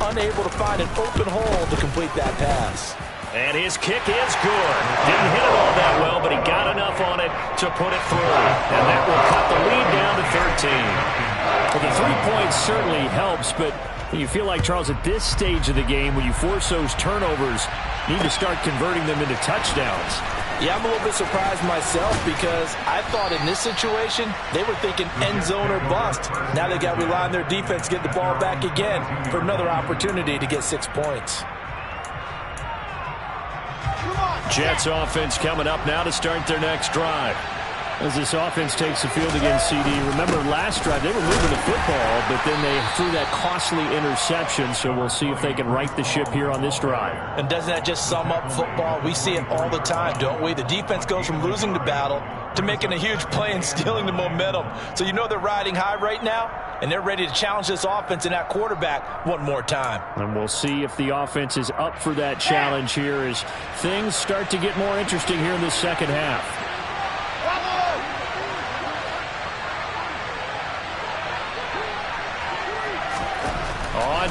Speaker 5: unable to find an open hole to complete that pass.
Speaker 4: And his kick is good. Didn't hit it all that well, but he got enough on it to put it through. And that will cut the lead down to 13. Well, the 3 points certainly helps, but you feel like, Charles, at this stage of the game, when you force those turnovers, you need to start converting them into touchdowns.
Speaker 5: Yeah, I'm a little bit surprised myself because I thought in this situation, they were thinking end zone or bust. Now they got to rely on their defense to get the ball back again for another opportunity to get 6 points.
Speaker 4: Jets offense coming up now to start their next drive. As this offense takes the field against CD. Remember last drive, they were moving the football, but then they threw that costly interception, so we'll see if they can right the ship here on this drive.
Speaker 5: And doesn't that just sum up football? We see it all the time, don't we? The defense goes from losing the battle to making a huge play and stealing the momentum. So you know they're riding high right now, and they're ready to challenge this offense and that quarterback one more time.
Speaker 4: And we'll see if the offense is up for that challenge here as things start to get more interesting here in the second half.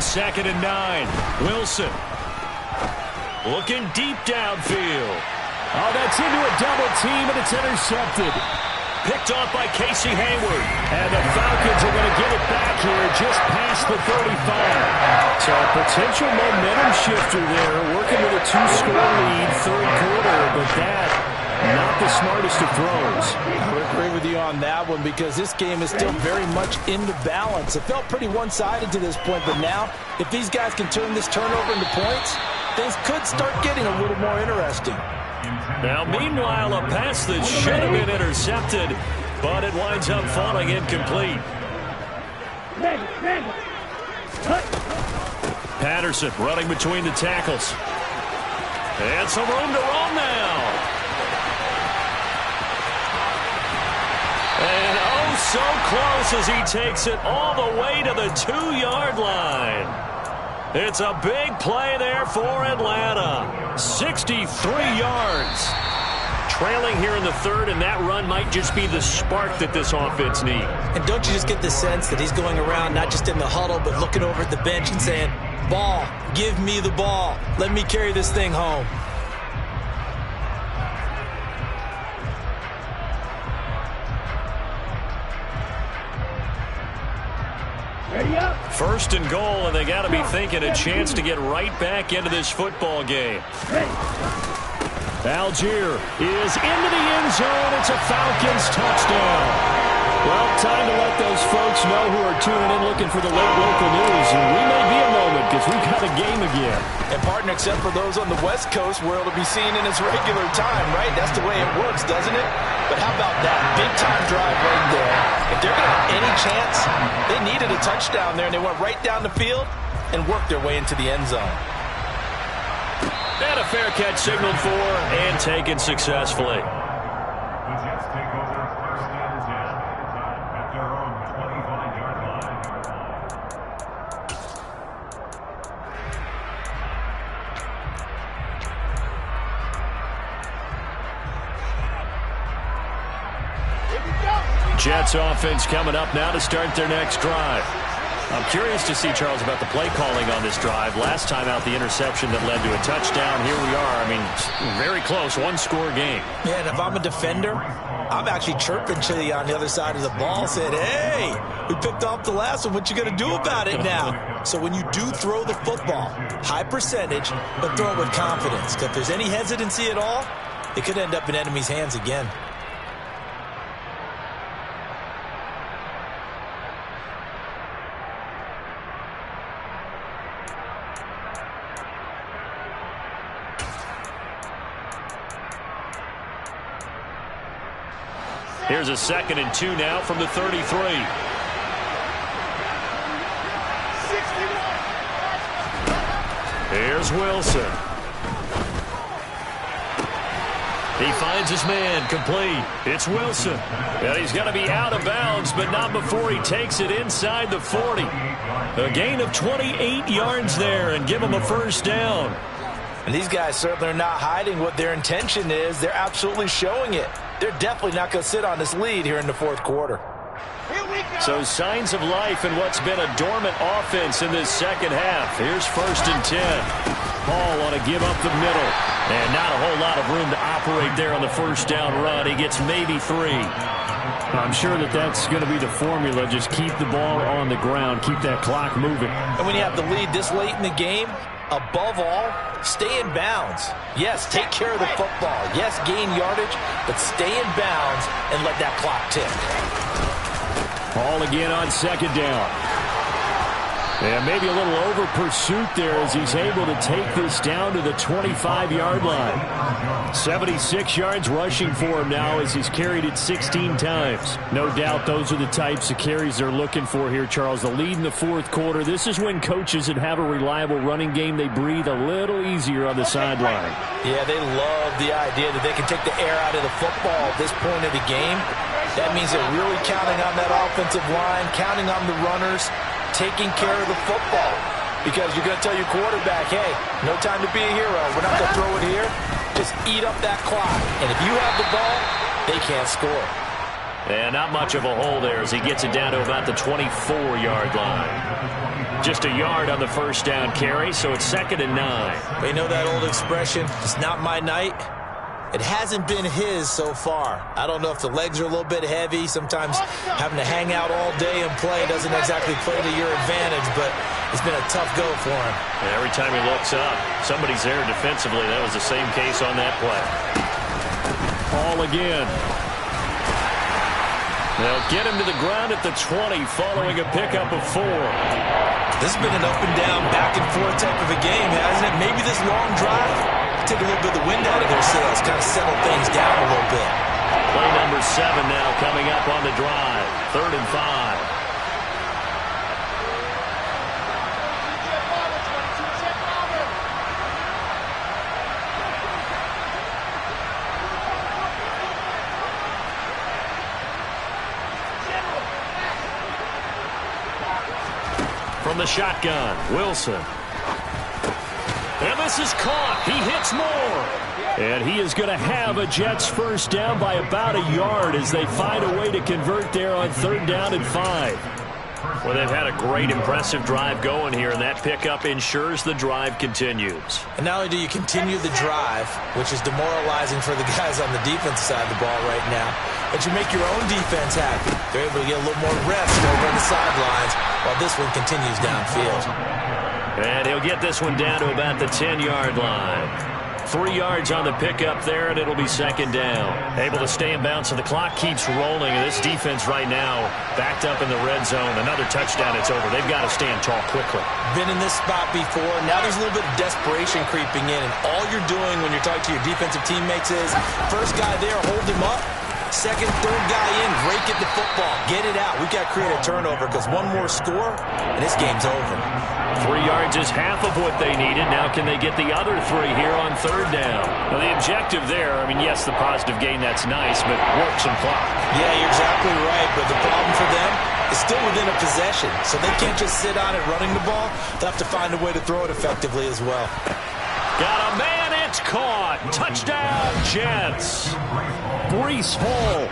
Speaker 4: 2nd and 9. Wilson looking deep downfield.
Speaker 8: Oh, that's into a double team, and it's intercepted.
Speaker 4: Picked off by Casey Hayward.
Speaker 8: And the Falcons are going to get it back here just past the 35.
Speaker 4: So a potential momentum shifter there, working with a 2-score lead, third quarter, but that, not the smartest of throws.
Speaker 5: I would agree with you on that one because this game is still very much into balance. It felt pretty one-sided to this point, but now, if these guys can turn this turnover into points, things could start getting a little more interesting.
Speaker 4: Now, meanwhile, a pass that should have been intercepted, but it winds up falling incomplete. Patterson running between the tackles. And some room to run now. And oh, so close as he takes it all the way to the 2-yard line. It's a big play there for Atlanta. 63 yards. Trailing here in the third, and that run might just be the spark that this offense needs.
Speaker 5: And don't you just get the sense that he's going around not just in the huddle, but looking over at the bench and saying, ball, give me the ball. Let me carry this thing home.
Speaker 4: First and goal, and they got to be thinking a chance to get right back into this football game. Algier is into the end zone. It's a Falcons touchdown.
Speaker 8: Well, time to let those folks know who are tuning in looking for the late local news. And we may be a moment because we've got a game again.
Speaker 5: And, partner, except for those on the West Coast where it'll be seen in its regular time, right? That's the way it works, doesn't it? But how about that big-time drive right there? If they're going to have any chance, they needed a touchdown there, and they went right down the field and worked their way into the end zone.
Speaker 4: And a fair catch signaled for and taken successfully. Jets offense coming up now to start their next drive. I'm curious to see, Charles, about the play calling on this drive. Last time out, the interception that led to a touchdown. Here we are. I mean, very close, one-score game.
Speaker 5: Yeah, and if I'm a defender, I'm actually chirping to you on the other side of the ball, saying, hey, we picked off the last one. What you going to do about it now? So when you do throw the football, high percentage, but throw it with confidence. Because if there's any hesitancy at all, it could end up in enemy's hands again.
Speaker 4: Here's a 2nd and 2 now from the 33. Here's Wilson. He finds his man, complete. It's Wilson. And he's going to be out of bounds, but not before he takes it inside the 40. A gain of 28 yards there and give him a first down.
Speaker 5: And these guys certainly are not hiding what their intention is. They're absolutely showing it. They're definitely not going to sit on this lead here in the fourth quarter.
Speaker 4: So signs of life in what's been a dormant offense in this second half. Here's 1st and 10. Hall want to give up the middle. And not a whole lot of room to operate there on the first down run. He gets maybe 3.
Speaker 8: I'm sure that that's going to be the formula. Just keep the ball on the ground. Keep that clock moving.
Speaker 5: And when you have the lead this late in the game, above all, stay in bounds. Yes, take care of the football. Yes, gain yardage, but stay in bounds and let that clock tick.
Speaker 8: Hall again on 2nd down. And maybe a little over pursuit there as he's able to take this down to the 25-yard line. 76 yards rushing for him now as he's carried it 16 times. No doubt those are the types of carries they're looking for here, Charles. The lead in the fourth quarter. This is when coaches that have a reliable running game, they breathe a little easier on the sideline.
Speaker 5: Yeah, they love the idea that they can take the air out of the football at this point of the game. That means they're really counting on that offensive line, counting on the runners, taking care of the football. Because you're going to tell your quarterback, hey, no time to be a hero. We're not going to throw it here. Just eat up that clock. And if you have the ball, they can't score.
Speaker 4: And not much of a hole there as he gets it down to about the 24-yard line. Just a yard on the first down carry, so it's 2nd and 9.
Speaker 5: You know that old expression, it's not my night? It hasn't been his so far. I don't know if the legs are a little bit heavy. Sometimes having to hang out all day and play doesn't exactly play to your advantage, but it's been a tough go for him.
Speaker 4: And every time he looks up, somebody's there defensively. That was the same case on that play.
Speaker 8: Ball again.
Speaker 4: They'll get him to the ground at the 20 following a pickup of 4.
Speaker 5: This has been an up and down, back and forth type of a game, hasn't it? Maybe this long drive take a little bit of the wind out of their sails, kind of settle things down a little bit.
Speaker 4: Play number 7 now coming up on the drive. 3rd and 5. From the shotgun, Wilson. And this is caught. He hits more.
Speaker 8: And he is going to have a Jets first down by about a yard as they find a way to convert there on 3rd down and 5.
Speaker 4: Well, they've had a great, impressive drive going here, and that pickup ensures the drive continues.
Speaker 5: And not only do you continue the drive, which is demoralizing for the guys on the defensive side of the ball right now, but you make your own defense happy. They're able to get a little more rest over on the sidelines while this one continues downfield.
Speaker 4: And he'll get this one down to about the 10-yard line. 3 yards on the pickup there, and it'll be 2nd down. Able to stay in bounds, so the clock keeps rolling. And this defense right now backed up in the red zone. Another touchdown, it's over. They've got to stand tall quickly.
Speaker 5: Been in this spot before. Now there's a little bit of desperation creeping in, and all you're doing when you're talking to your defensive teammates is first guy there, hold him up. Second, third guy in, rake at the football. Get it out. We've got to create a turnover because one more score, and this game's over.
Speaker 4: 3 yards is half of what they needed. Now can they get the other 3 here on 3rd down? Now the objective there, I mean, yes, the positive gain, that's nice, but work some clock.
Speaker 5: Yeah, you're exactly right, but the problem for them is still within a possession, so they can't just sit on it running the ball. They'll have to find a way to throw it effectively as well.
Speaker 4: Got a man, it's caught. Touchdown, Jets.
Speaker 8: Breece Hall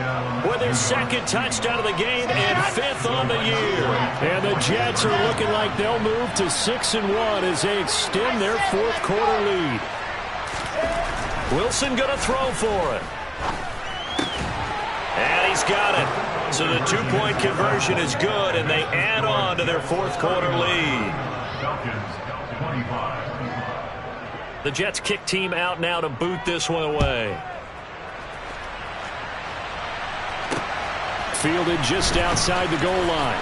Speaker 4: with his 2nd touchdown of the game and 5th on the year.
Speaker 8: And the Jets are looking like they'll move to 6-1 as they extend their 4th quarter lead.
Speaker 4: Wilson going to throw for it. And he's got it. So the 2-point conversion is good, and they add on to their 4th quarter lead. The Jets kick team out now to boot this one away.
Speaker 8: Fielded just outside the goal line.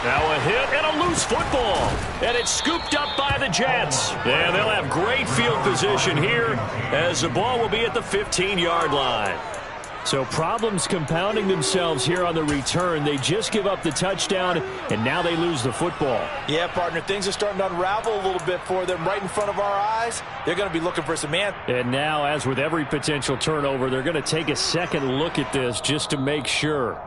Speaker 4: Now a hit and a loose football. And it's scooped up by the Jets. And they'll have great field position here as the ball will be at the 15-yard line.
Speaker 8: So problems compounding themselves here on the return. They just give up the touchdown, and now they lose the football.
Speaker 5: Yeah, partner, things are starting to unravel a little bit for them right in front of our eyes. They're going to be looking for some answers.
Speaker 8: And now, as with every potential turnover, they're going to take a second look at this just to make sure.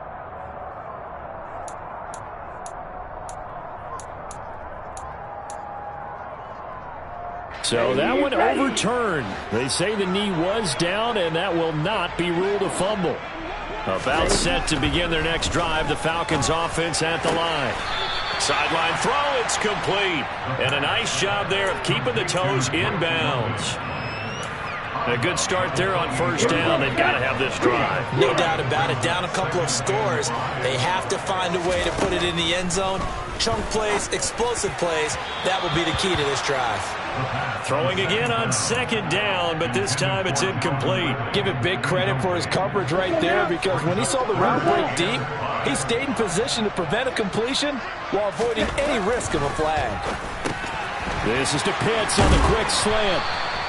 Speaker 8: So that one overturned. They say the knee was down, and that will not be ruled a fumble. About set to begin their next drive, the Falcons offense at the line.
Speaker 4: Sideline throw, it's complete. And a nice job there of keeping the toes inbounds. A good start there on 1st down. They've got to have this drive.
Speaker 5: No doubt about it. Down a couple of scores. They have to find a way to put it in the end zone. Chunk plays, explosive plays. That will be the key to this drive.
Speaker 4: Throwing again on 2nd down, but this time it's incomplete.
Speaker 5: Give it big credit for his coverage right there, because when he saw the route break deep, he stayed in position to prevent a completion while avoiding any risk of a flag.
Speaker 8: This is to Pitts on the quick slant.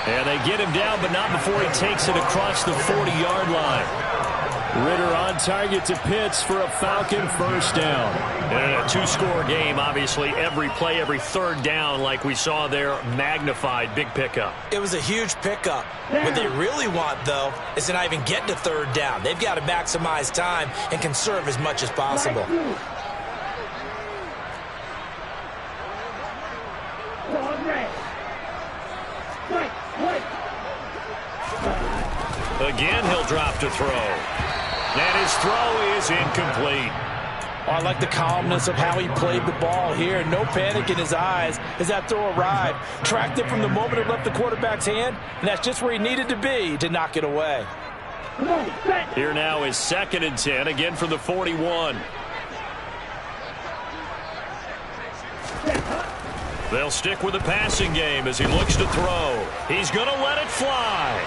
Speaker 8: And they get him down, but not before he takes it across the 40-yard line. Ritter on target to Pitts for a Falcon first down.
Speaker 4: And in a 2-score game, obviously, every play, every 3rd down, like we saw there, magnified, big pickup.
Speaker 5: It was a huge pickup. What they really want, though, is to not even get to 3rd down. They've got to maximize time and conserve as much as possible.
Speaker 4: Again, he'll drop to throw. And his throw is incomplete.
Speaker 5: Oh, I like the calmness of how he played the ball here. No panic in his eyes as that throw arrived. Tracked it from the moment it left the quarterback's hand, and that's just where he needed to be to knock it away.
Speaker 4: Here now is 2nd and 10, again from the 41. They'll stick with the passing game as he looks to throw. He's going to let it fly.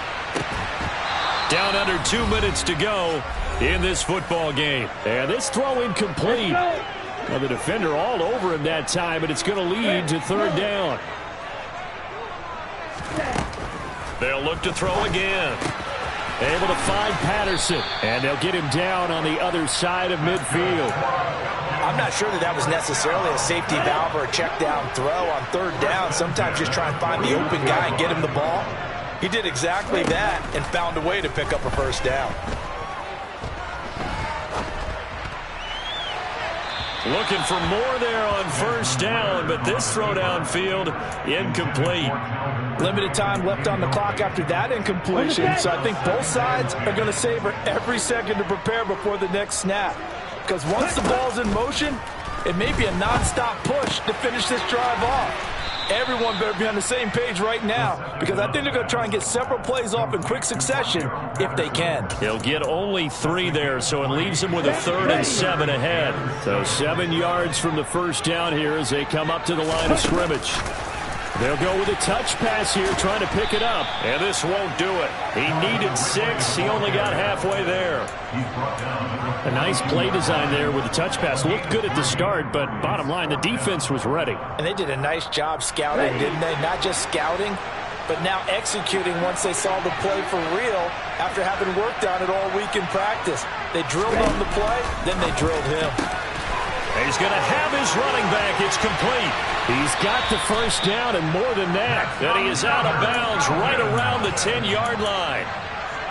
Speaker 4: Down under 2 minutes to go in this football game. And this throw incomplete. Well, the defender all over him that time, and it's going to lead to 3rd down. They'll look to throw again. Able to find Patterson, and they'll get him down on the other side of midfield.
Speaker 5: I'm not sure that was necessarily a safety valve or a check down throw on 3rd down. Sometimes just try and find the open guy and get him the ball. He did exactly that and found a way to pick up a 1st down.
Speaker 4: Looking for more there on 1st down, but this throw downfield incomplete.
Speaker 5: Limited time left on the clock after that incompletion, so I think both sides are going to savor every second to prepare before the next snap. Because once the ball's in motion, it may be a nonstop push to finish this drive off. Everyone better be on the same page right now, because I think they're going to try and get several plays off in quick succession if they can.
Speaker 4: He'll get only 3 there, so it leaves him with a 3rd and 7 ahead. So 7 yards from the 1st down here as they come up to the line of scrimmage. They'll go with a touch pass here, trying to pick it up. And this won't do it. He needed 6. He only got halfway there. A nice play design there with the touch pass. Looked good at the start, but bottom line, the defense was ready.
Speaker 5: And they did a nice job scouting, didn't they? Not just scouting, but now executing once they saw the play for real after having worked on it all week in practice. They drilled on the play, then they drilled him.
Speaker 4: He's going to have his running back. It's complete. He's got the 1st down and more than that. And he is out of bounds right around the 10-yard line.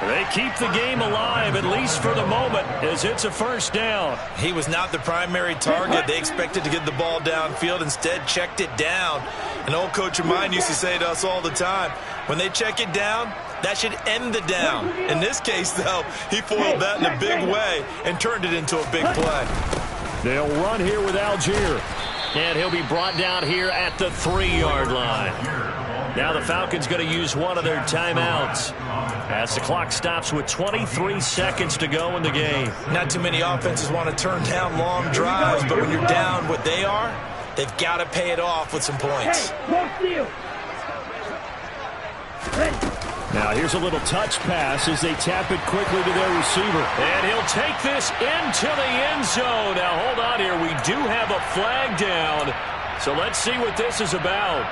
Speaker 4: They keep the game alive, at least for the moment, as it's a 1st down.
Speaker 5: He was not the primary target. They expected to get the ball downfield, instead checked it down. An old coach of mine used to say to us all the time, when they check it down, that should end the down. In this case, though, he foiled that in a big way and turned it into a big play.
Speaker 4: They'll run here with Algier. And he'll be brought down here at the 3-yard line. Now the Falcons going to use one of their timeouts as the clock stops with 23 seconds to go in the game.
Speaker 5: Not too many offenses want to turn down long drives, but when you're down what they are, they've got to pay it off with some points.
Speaker 4: Now here's a little touch pass as they tap it quickly to their receiver. And he'll take this into the end zone. Now hold on here. We do have a flag down. So let's see what this is about.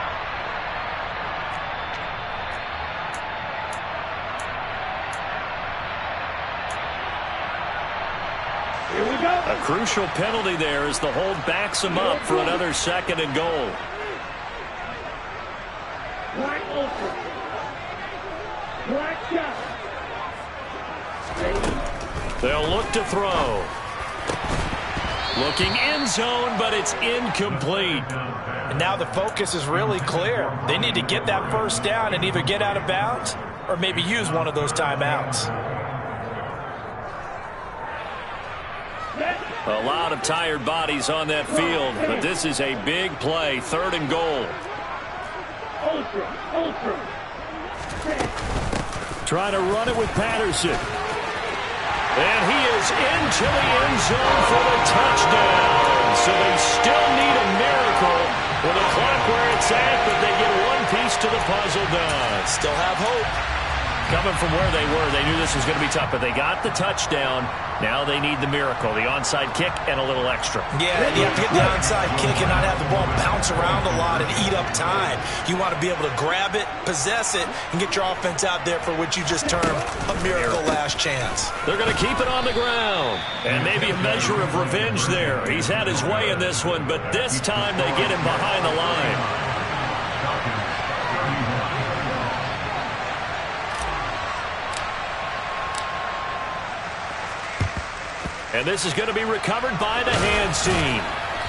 Speaker 7: Here we go.
Speaker 4: A crucial penalty there as the hold backs him up for another 2nd and goal.
Speaker 7: Black ultra. Black shot.
Speaker 4: They'll look to throw. Looking end zone, but it's incomplete.
Speaker 5: And now the focus is really clear. They need to get that 1st down and either get out of bounds or maybe use one of those timeouts.
Speaker 4: A lot of tired bodies on that field, but this is a big play. 3rd and goal.
Speaker 7: Ultra.
Speaker 4: Trying to run it with Patterson. And he is into the end zone for the touchdown. So they still need a miracle with the clock where it's at, but they get one piece to the puzzle done.
Speaker 5: Still have hope.
Speaker 4: Coming from where they were, they knew this was going to be tough, but they got the touchdown. Now they need the miracle, the onside kick and a little extra.
Speaker 5: Yeah, you have to get the onside kick and not have the ball bounce around a lot and eat up time. You want to be able to grab it, possess it, and get your offense out there for what you just termed a miracle last chance.
Speaker 4: They're going to keep it on the ground. And maybe a measure of revenge there. He's had his way in this one, but this time they get him behind the line. And this is going to be recovered by the hands team.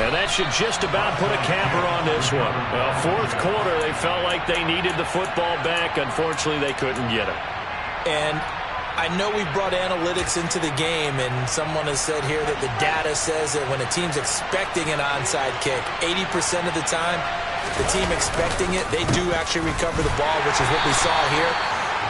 Speaker 4: And that should just about put a capper on this one. Well, 4th quarter, they felt like they needed the football back. Unfortunately, they couldn't get it.
Speaker 5: And I know we've brought analytics into the game, and someone has said here that the data says that when a team's expecting an onside kick, 80% of the time, the team expecting it, they do actually recover the ball, which is what we saw here.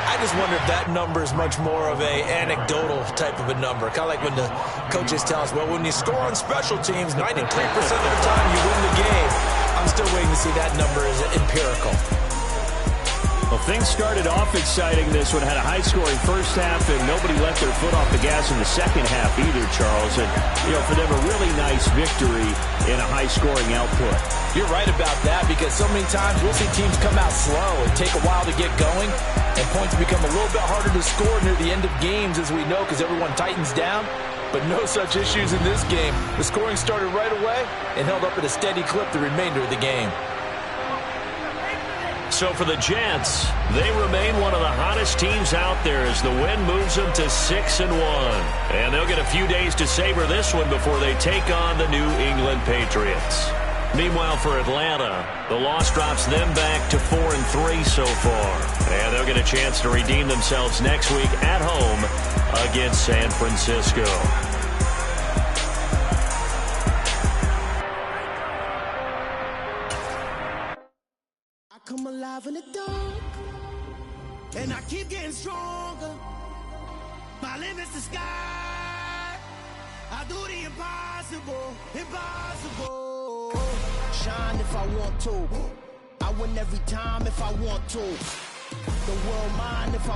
Speaker 5: I just wonder if that number is much more of a anecdotal type of a number. Kind of like when the coaches tell us, well, when you score on special teams, 93% of the time you win the game. I'm still waiting to see that number is empirical.
Speaker 8: Well, things started off exciting. This one had a high-scoring first half, and nobody let their foot off the gas in the second half either, Charles. And, for them, a really nice victory in a high-scoring output.
Speaker 5: You're right about that, because so many times we'll see teams come out slow and take a while to get going, and points become a little bit harder to score near the end of games, as we know, because everyone tightens down. But no such issues in this game. The scoring started right away and held up at a steady clip the remainder of the game.
Speaker 4: So for the Jets, they remain one of the hottest teams out there as the win moves them to 6-1. And they'll get a few days to savor this one before they take on the New England Patriots. Meanwhile, for Atlanta, the loss drops them back to 4-3 so far. And they'll get a chance to redeem themselves next week at home against San Francisco.
Speaker 3: Come alive in the dark, and I keep getting stronger. My limit's the sky. I do the impossible, impossible. Shine if I want to. I win every time if I want to. The world mine if I